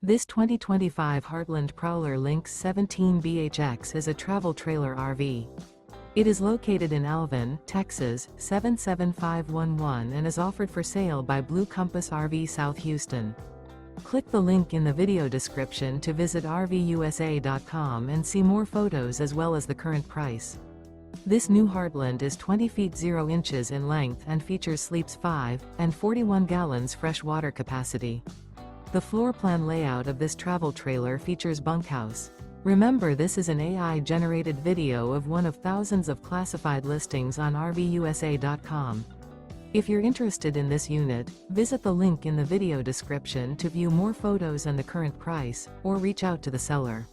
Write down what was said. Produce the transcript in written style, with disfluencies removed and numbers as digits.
This 2025 Heartland Prowler Lynx 17BHX is a travel trailer RV. It is located in Alvin, Texas, 77511 and is offered for sale by Blue Compass RV South Houston. Click the link in the video description to visit RVUSA.com and see more photos as well as the current price. This new Heartland is 20 feet 0 inches in length and features sleeps 5 and 41 gallons fresh water capacity. The floor plan layout of this travel trailer features bunkhouse. Remember, this is an AI-generated video of one of thousands of classified listings on RVUSA.com. If you're interested in this unit, visit the link in the video description to view more photos and the current price, or reach out to the seller.